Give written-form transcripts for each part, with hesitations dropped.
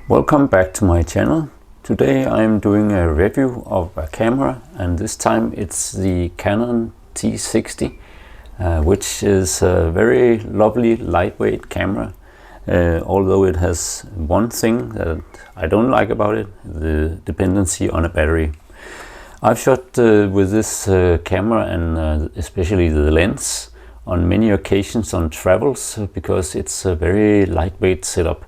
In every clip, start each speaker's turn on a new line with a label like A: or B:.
A: Welcome back to my channel. Today I'm doing a review of a camera, and this time it's the Canon T60, which is a very lovely lightweight camera, although it has one thing that I don't like about it: the dependency on a battery. I've shot with this camera and especially the lens on many occasions on travels because it's a very lightweight setup.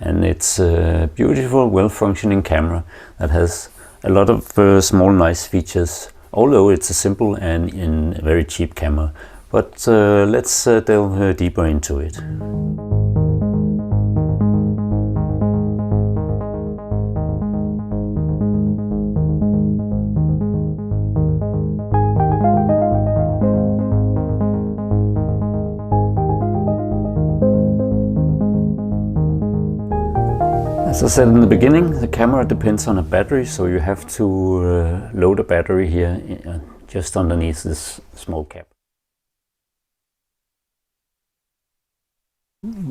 A: And it's a beautiful, well-functioning camera that has a lot of small, nice features, although it's a simple and a very cheap camera. But let's delve deeper into it. As I said in the beginning, the camera depends on a battery, so you have to load a battery here just underneath this small cap.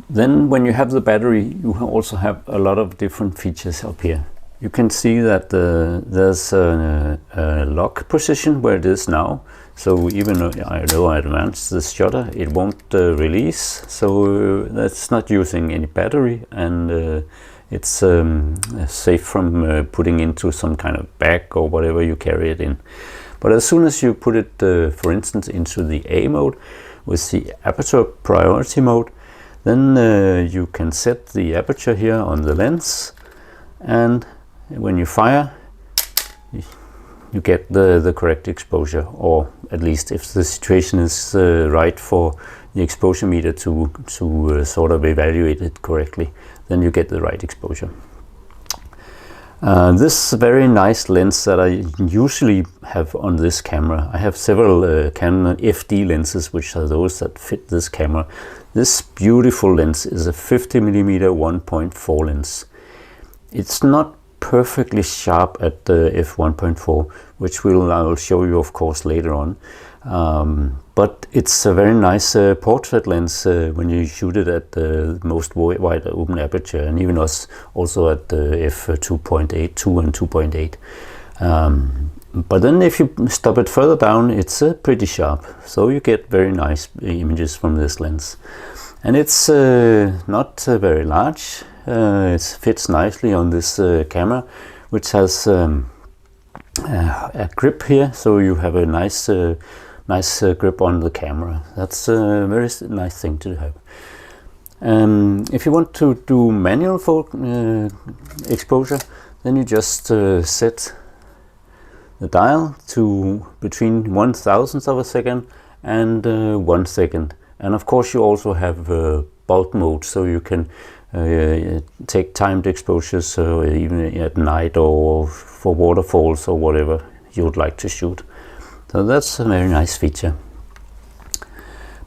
A: Then when you have the battery, you also have a lot of different features up here. You can see that there's a lock position where it is now, so even though I advance the shutter, it won't release, so that's not using any battery, and it's safe from putting into some kind of bag or whatever you carry it in. But as soon as you put it, for instance, into the A mode with the aperture priority mode, then you can set the aperture here on the lens, and when you fire, you get the correct exposure, or at least if the situation is right for the exposure meter to sort of evaluate it correctly, then you get the right exposure. This very nice lens that I usually have on this camera, I have several Canon FD lenses, which are those that fit this camera. This beautiful lens is a 50mm 1.4 lens. It's not perfectly sharp at the f1.4, which I will show you of course later on, but it's a very nice portrait lens when you shoot it at the most wide open aperture, and even also at the f2.8, 2 and 2.8. But then if you stop it further down, it's pretty sharp, so you get very nice images from this lens. And it's not very large. It fits nicely on this camera, which has a grip here, so you have a nice grip on the camera. That's a very nice thing to have. If you want to do manual exposure, then you just set the dial to between 1/1000th of a second and 1 second. And of course you also have bulk mode, so you can take timed exposures even at night or for waterfalls or whatever you would like to shoot. So that's a very nice feature.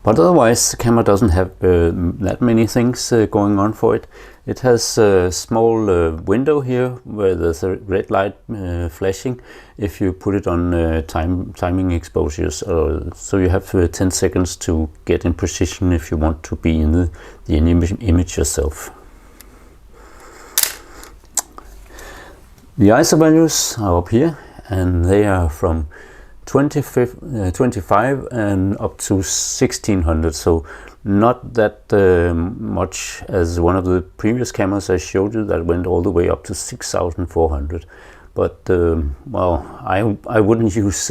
A: But otherwise the camera doesn't have that many things going on for it. It has a small window here where there's a red light flashing if you put it on timing exposures, so you have 10 seconds to get in position if you want to be in the image yourself. The ISO values are up here, and they are from 25 and up to 1600, so not that much as one of the previous cameras I showed you that went all the way up to 6400. But well, I wouldn't use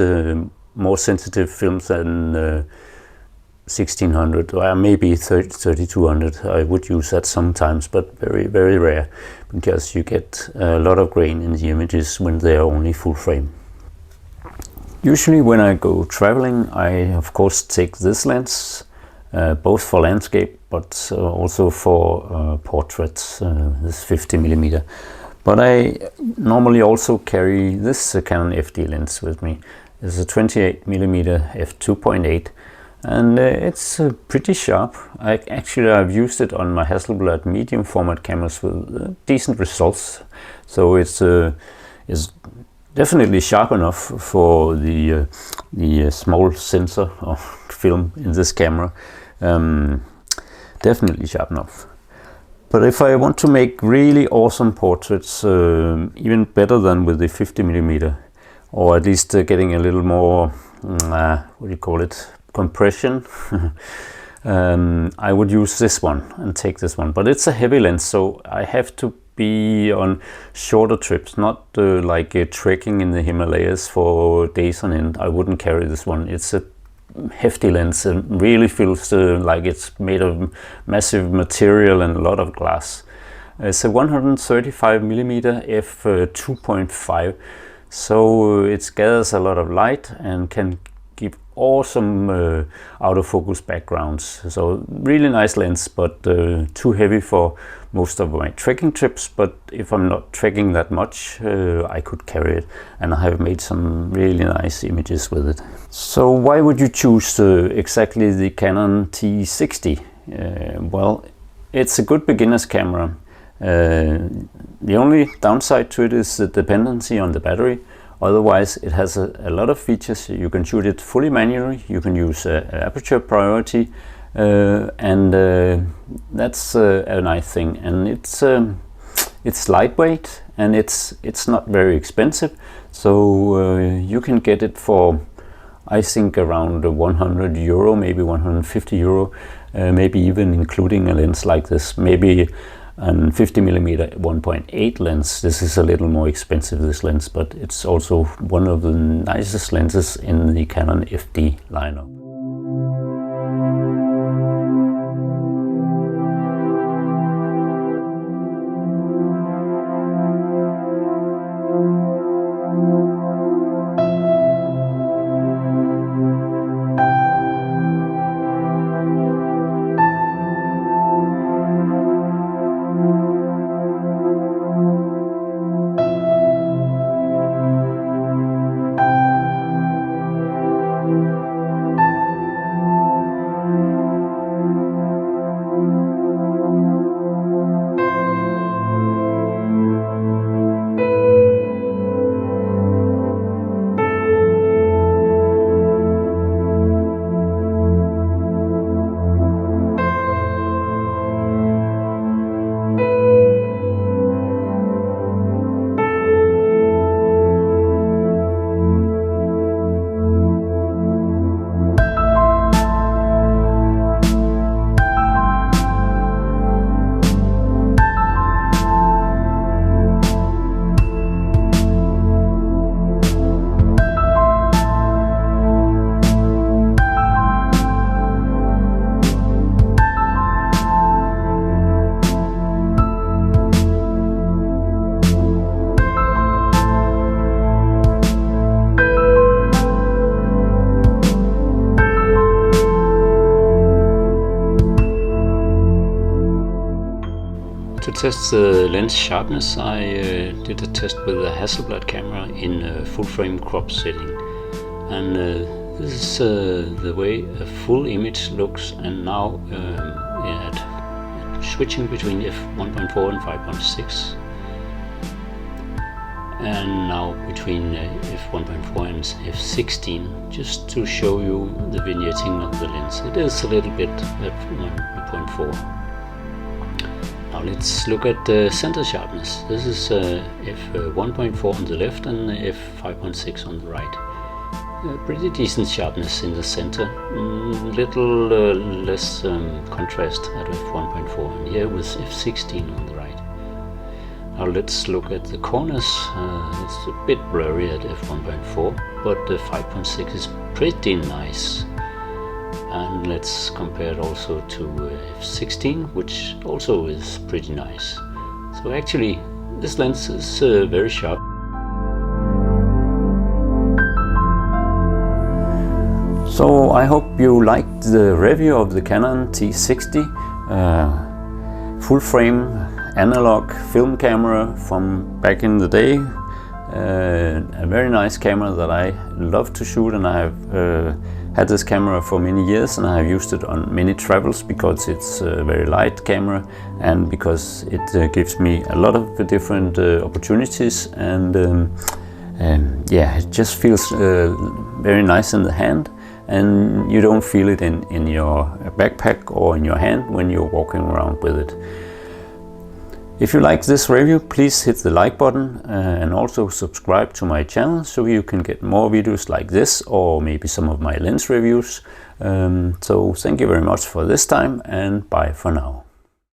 A: more sensitive films than 1600, or maybe 3200. I would use that sometimes, but very, very rare, because you get a lot of grain in the images when they are only full frame. Usually when I go traveling, I of course take this lens, both for landscape but also for portraits, this 50mm. But I normally also carry this Canon FD lens with me. It's a 28mm f2.8, and it's pretty sharp. I've used it on my Hasselblad medium format cameras with decent results, so it's definitely sharp enough for the small sensor of film in this camera. Definitely sharp enough. But if I want to make really awesome portraits, even better than with the 50mm, or at least getting a little more, what do you call it, compression, I would use this one and take this one. But it's a heavy lens, so I have to be on shorter trips, not like trekking in the Himalayas for days on end. I wouldn't carry this one. It's a hefty lens and really feels like it's made of massive material and a lot of glass. It's a 135mm f 2.5, so it gathers a lot of light and can give awesome out of focus backgrounds. So really nice lens, but too heavy for most of my trekking trips. But if I'm not trekking that much, I could carry it, and I have made some really nice images with it. So why would you choose exactly the Canon T60? Well, it's a good beginner's camera. The only downside to it is the dependency on the battery. Otherwise, it has a lot of features. You can shoot it fully manually, you can use aperture priority, and that's a nice thing. And it's lightweight, and it's not very expensive, so you can get it for, I think, around €100, maybe €150, maybe even including a lens like this, maybe a 50mm 1.8 lens. This is a little more expensive, this lens, but it's also one of the nicest lenses in the Canon FD lineup. To test the lens sharpness, I did a test with a Hasselblad camera in full frame crop setting, and this is the way a full image looks. And now switching between f1.4 and 5.6, and now between f1.4 and f16, just to show you the vignetting of the lens. It is a little bit at 1.4. Now let's look at the center sharpness. This is f1.4 on the left and f5.6 on the right. Pretty decent sharpness in the center, little less contrast at f1.4, and here with f16 on the right. Now let's look at the corners. It's a bit blurry at f1.4, but the 5.6 is pretty nice. And let's compare it also to f16, which also is pretty nice. So actually, this lens is very sharp. So I hope you liked the review of the Canon T60, full frame analog film camera from back in the day. A very nice camera that I love to shoot, and I have had this camera for many years, and I have used it on many travels because it's a very light camera and because it gives me a lot of different opportunities, and yeah, it just feels very nice in the hand, and you don't feel it in your backpack or in your hand when you're walking around with it. If you like this review, please hit the like button and also subscribe to my channel so you can get more videos like this, or maybe some of my lens reviews. So thank you very much for this time, and bye for now.